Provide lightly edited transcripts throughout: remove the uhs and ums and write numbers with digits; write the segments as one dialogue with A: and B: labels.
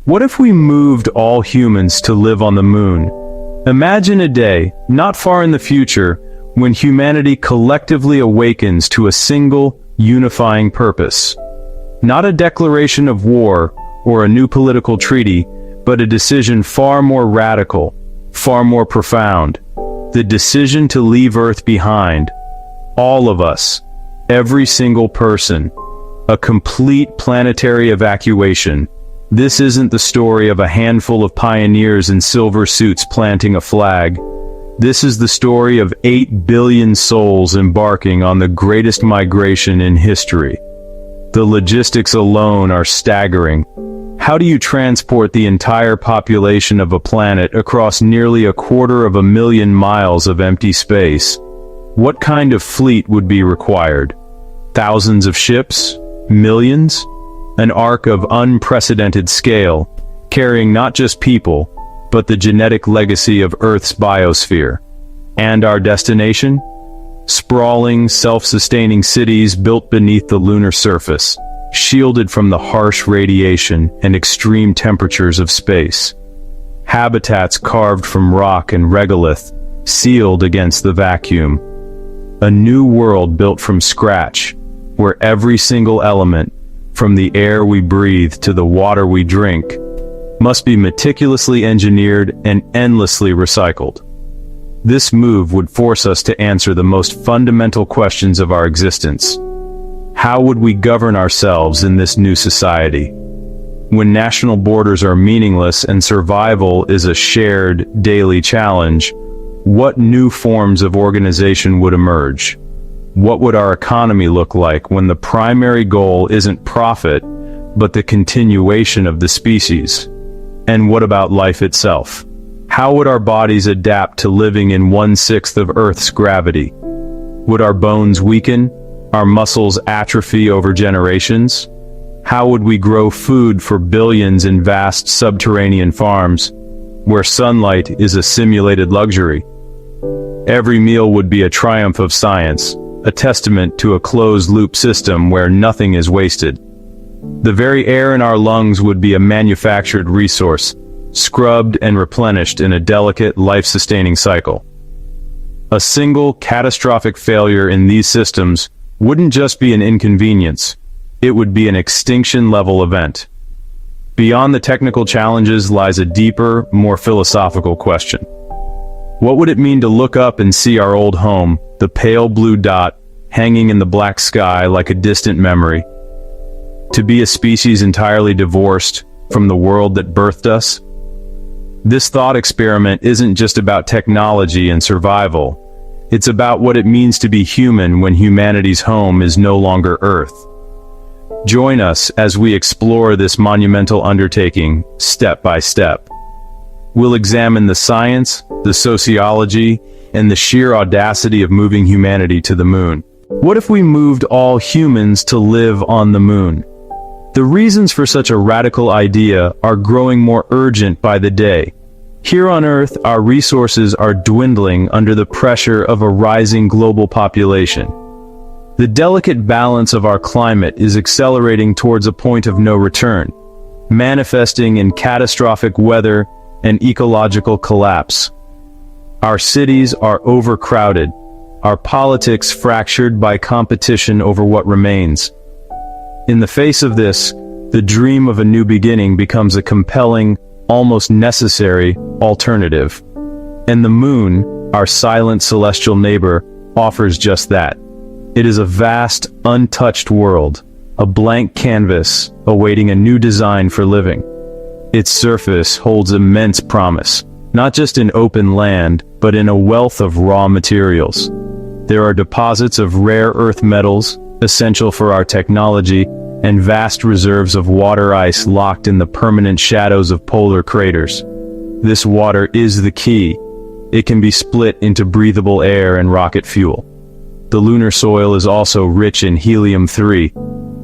A: What if we moved all humans to live on the moon? Imagine a day, not far in the future, when humanity collectively awakens to a single, unifying purpose. Not a declaration of war or a new political treaty, but a decision far more radical, far more profound. The decision to leave Earth behind. All of us, every single person. A complete planetary evacuation. This isn't the story of a handful of pioneers in silver suits planting a flag. This is the story of 8 billion souls embarking on the greatest migration in history. The logistics alone are staggering. How do you transport the entire population of a planet across nearly 250,000 miles of empty space? What kind of fleet would be required? Thousands of ships? Millions? An ark of unprecedented scale, carrying not just people, but the genetic legacy of Earth's biosphere. And our destination? Sprawling, self-sustaining cities built beneath the lunar surface, shielded from the harsh radiation and extreme temperatures of space. Habitats carved from rock and regolith, sealed against the vacuum. A new world built from scratch, where every single element, from the air we breathe to the water we drink, must be meticulously engineered and endlessly recycled. This move would force us to answer the most fundamental questions of our existence. How would we govern ourselves in this new society? When national borders are meaningless and survival is a shared, daily challenge, what new forms of organization would emerge? What would our economy look like when the primary goal isn't profit, but the continuation of the species? And what about life itself? How would our bodies adapt to living in 1/6 of Earth's gravity? Would our bones weaken? Our muscles atrophy over generations? How would we grow food for billions in vast subterranean farms, where sunlight is a simulated luxury? Every meal would be a triumph of science, a testament to a closed-loop system where nothing is wasted. The very air in our lungs would be a manufactured resource, scrubbed and replenished in a delicate, life-sustaining cycle. A single catastrophic failure in these systems wouldn't just be an inconvenience, it would be an extinction-level event. Beyond the technical challenges lies a deeper, more philosophical question. What would it mean to look up and see our old home, the pale blue dot, hanging in the black sky like a distant memory? To be a species entirely divorced from the world that birthed us? This thought experiment isn't just about technology and survival. It's about what it means to be human when humanity's home is no longer Earth. Join us as we explore this monumental undertaking, step by step. We'll examine the science, the sociology, and the sheer audacity of moving humanity to the moon. What if we moved all humans to live on the moon? The reasons for such a radical idea are growing more urgent by the day. Here on Earth, our resources are dwindling under the pressure of a rising global population. The delicate balance of our climate is accelerating towards a point of no return, manifesting in catastrophic weather and ecological collapse. Our cities are overcrowded, our politics fractured by competition over what remains. In the face of this, the dream of a new beginning becomes a compelling, almost necessary, alternative. And the moon, our silent celestial neighbor, offers just that. It is a vast, untouched world, a blank canvas awaiting a new design for living. Its surface holds immense promise, not just in open land, but in a wealth of raw materials. There are deposits of rare earth metals, essential for our technology, and vast reserves of water ice locked in the permanent shadows of polar craters. This water is the key. It can be split into breathable air and rocket fuel. The lunar soil is also rich in helium-3,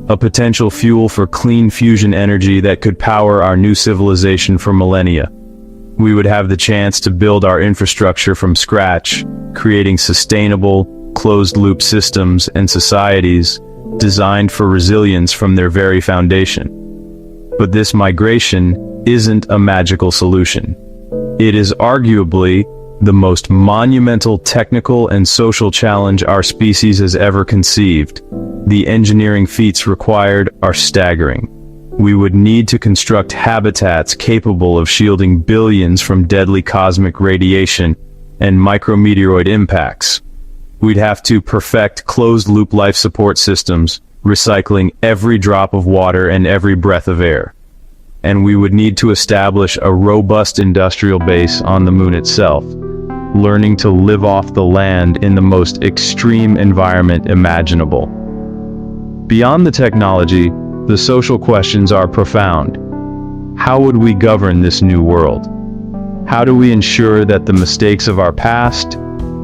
A: a potential fuel for clean fusion energy that could power our new civilization for millennia. We would have the chance to build our infrastructure from scratch, creating sustainable, closed-loop systems and societies designed for resilience from their very foundation. But this migration isn't a magical solution. It is arguably the most monumental technical and social challenge our species has ever conceived. The engineering feats required are staggering. We would need to construct habitats capable of shielding billions from deadly cosmic radiation and micrometeoroid impacts. We'd have to perfect closed-loop life support systems, recycling every drop of water and every breath of air. And we would need to establish a robust industrial base on the moon itself, learning to live off the land in the most extreme environment imaginable. Beyond the technology, the social questions are profound. How would we govern this new world? How do we ensure that the mistakes of our past,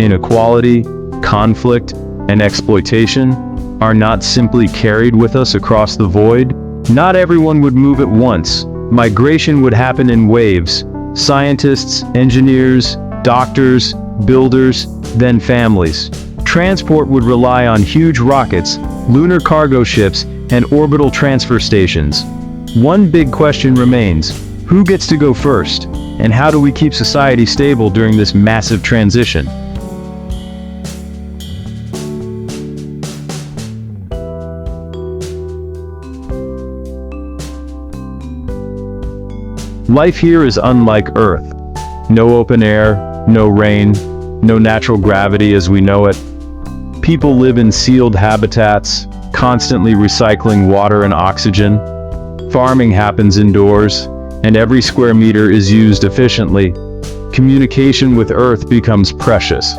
A: inequality, conflict, and exploitation, are not simply carried with us across the void? Not everyone would move at once. Migration would happen in waves. Scientists, engineers, doctors, builders, then families. Transport would rely on huge rockets, lunar cargo ships, and orbital transfer stations. One big question remains: who gets to go first? And how do we keep society stable during this massive transition? Life here is unlike Earth. No open air, no rain, no natural gravity as we know it. People live in sealed habitats, constantly recycling water and oxygen. Farming happens indoors, and every square meter is used efficiently. Communication with Earth becomes precious,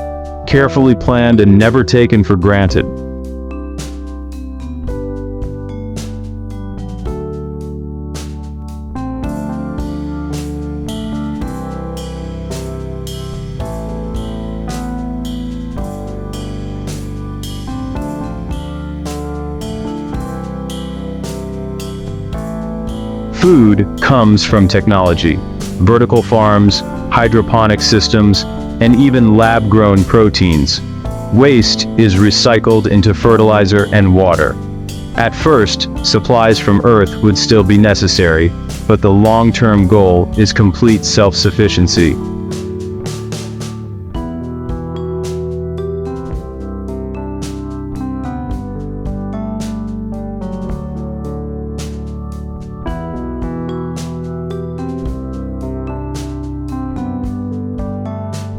A: carefully planned and never taken for granted. Food comes from technology. Vertical farms, hydroponic systems, and even lab-grown proteins. Waste is recycled into fertilizer and water. At first, supplies from Earth would still be necessary, but the long-term goal is complete self-sufficiency.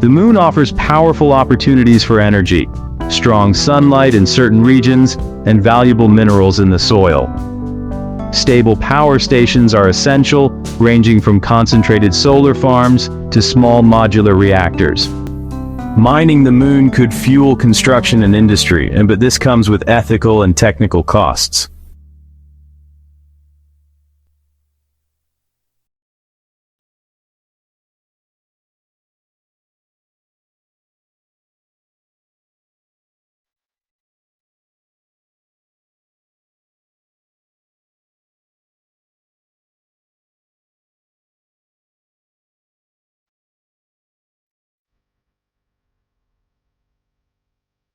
A: The moon offers powerful opportunities for energy, strong sunlight in certain regions, and valuable minerals in the soil. Stable power stations are essential, ranging from concentrated solar farms to small modular reactors. Mining the moon could fuel construction and industry, but this comes with ethical and technical costs.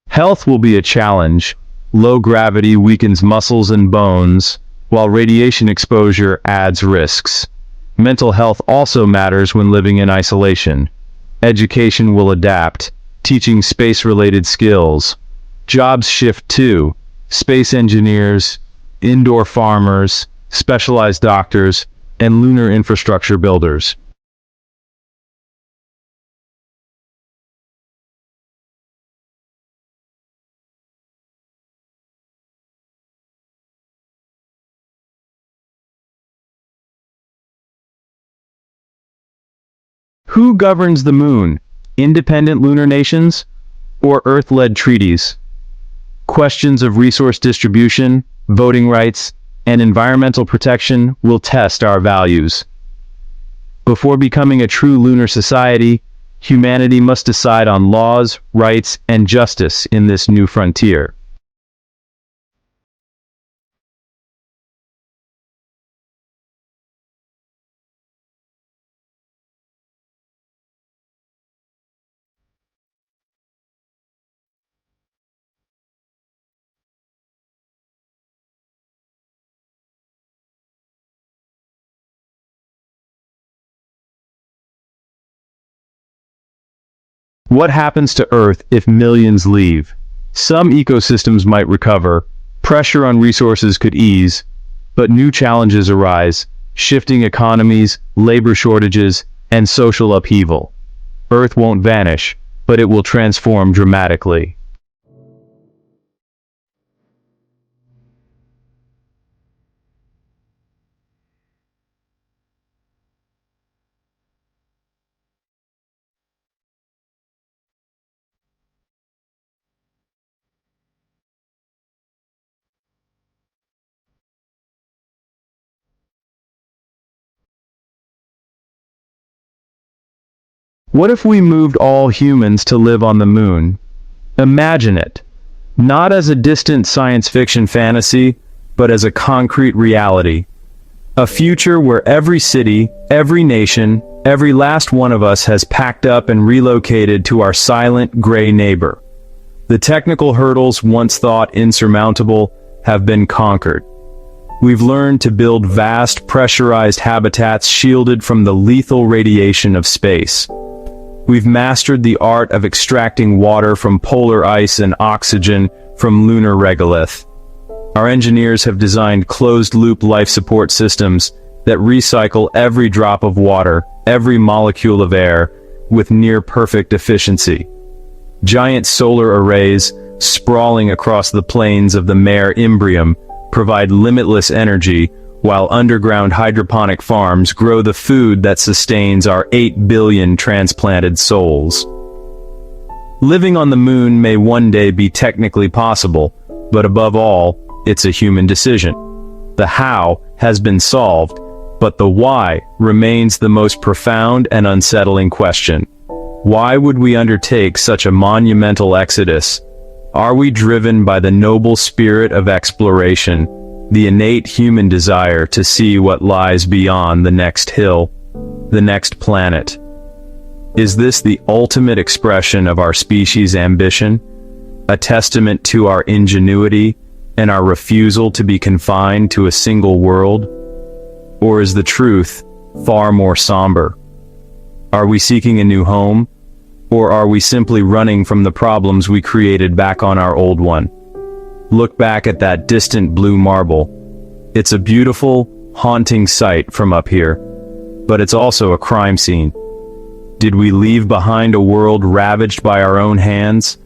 A: Health will be a challenge. Low gravity weakens muscles and bones, while radiation exposure adds risks. Mental health also matters when living in isolation. Education will adapt, teaching space-related skills. Jobs shift too. Space engineers, indoor farmers, specialized doctors, and lunar infrastructure builders. Who governs the moon? Independent lunar nations or Earth-led treaties? Questions of resource distribution, voting rights, and environmental protection will test our values. Before becoming a true lunar society, humanity must decide on laws, rights, and justice in this new frontier. What happens to Earth if millions leave? Some ecosystems might recover, pressure on resources could ease, but new challenges arise, shifting economies, labor shortages, and social upheaval. Earth won't vanish, but it will transform dramatically. What if we moved all humans to live on the moon? Imagine it. Not as a distant science fiction fantasy, but as a concrete reality. A future where every city, every nation, every last one of us has packed up and relocated to our silent, gray neighbor. The technical hurdles once thought insurmountable have been conquered. We've learned to build vast, pressurized habitats shielded from the lethal radiation of space. We've mastered the art of extracting water from polar ice and oxygen from lunar regolith. Our engineers have designed closed-loop life support systems that recycle every drop of water, every molecule of air, with near-perfect efficiency. Giant solar arrays, sprawling across the plains of the Mare Imbrium, provide limitless energy, while underground hydroponic farms grow the food that sustains our 8 billion transplanted souls. Living on the moon may one day be technically possible, but above all, it's a human decision. The how has been solved, but the why remains the most profound and unsettling question. Why would we undertake such a monumental exodus? Are we driven by the noble spirit of exploration, the innate human desire to see what lies beyond the next hill, the next planet? Is this the ultimate expression of our species' ambition, a testament to our ingenuity and our refusal to be confined to a single world? Or is the truth far more somber? Are we seeking a new home, or are we simply running from the problems we created back on our old one? Look back at that distant blue marble. It's a beautiful, haunting sight from up here, but it's also a crime scene. Did we leave behind a world ravaged by our own hands?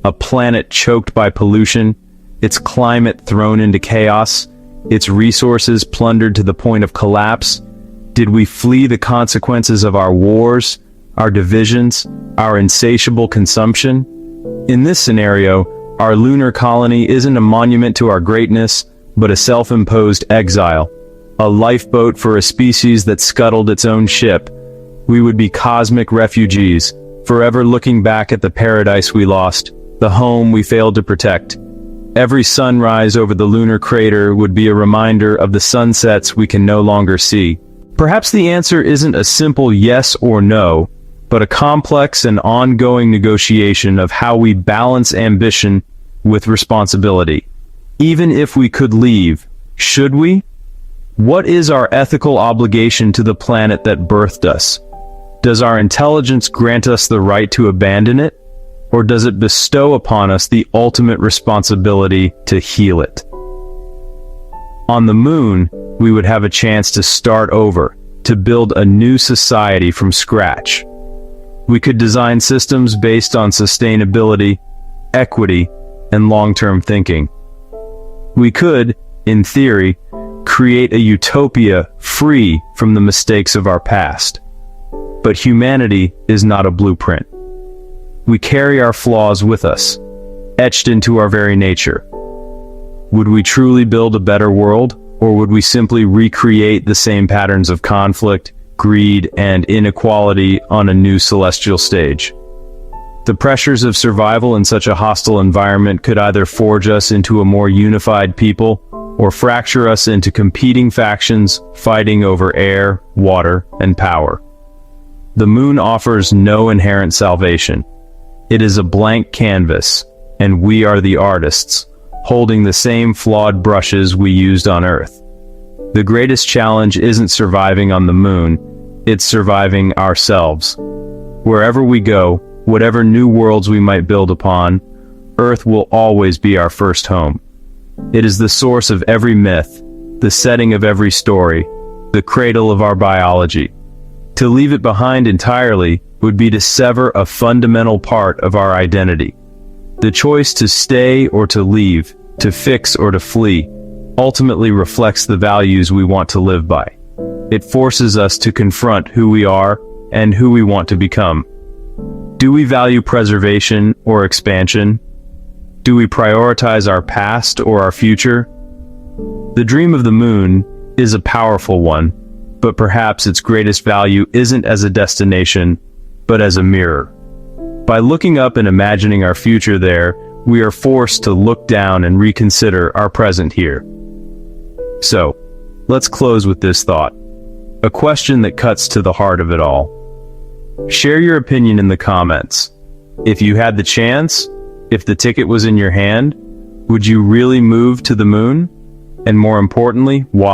A: A planet choked by pollution, its climate thrown into chaos, its resources plundered to the point of collapse? Did we flee the consequences of our wars, our divisions, our insatiable consumption? In this scenario, our lunar colony isn't a monument to our greatness, but a self-imposed exile, a lifeboat for a species that scuttled its own ship. We would be cosmic refugees, forever looking back at the paradise we lost, the home we failed to protect. Every sunrise over the lunar crater would be a reminder of the sunsets we can no longer see. Perhaps the answer isn't a simple yes or no, but a complex and ongoing negotiation of how we balance ambition with responsibility. Even if we could leave, should we? What is our ethical obligation to the planet that birthed us? Does our intelligence grant us the right to abandon it? Or does it bestow upon us the ultimate responsibility to heal it? On the moon, we would have a chance to start over, to build a new society from scratch. We could design systems based on sustainability, equity, and long-term thinking. We could, in theory, create a utopia free from the mistakes of our past. But humanity is not a blueprint. We carry our flaws with us, etched into our very nature. Would we truly build a better world, or would we simply recreate the same patterns of conflict, greed, and inequality on a new celestial stage? The pressures of survival in such a hostile environment could either forge us into a more unified people, or fracture us into competing factions fighting over air, water, and power. The moon offers no inherent salvation. It is a blank canvas, and we are the artists, holding the same flawed brushes we used on Earth. The greatest challenge isn't surviving on the moon, it's surviving ourselves. Wherever we go, whatever new worlds we might build upon, Earth will always be our first home. It is the source of every myth, the setting of every story, the cradle of our biology. To leave it behind entirely would be to sever a fundamental part of our identity. The choice to stay or to leave, to fix or to flee, ultimately reflects the values we want to live by. It forces us to confront who we are and who we want to become. Do we value preservation or expansion? Do we prioritize our past or our future? The dream of the moon is a powerful one, but perhaps its greatest value isn't as a destination, but as a mirror. By looking up and imagining our future there, we are forced to look down and reconsider our present here. So, let's close with this thought, a question that cuts to the heart of it all. Share your opinion in the comments. If you had the chance, if the ticket was in your hand, would you really move to the moon? And more importantly, why?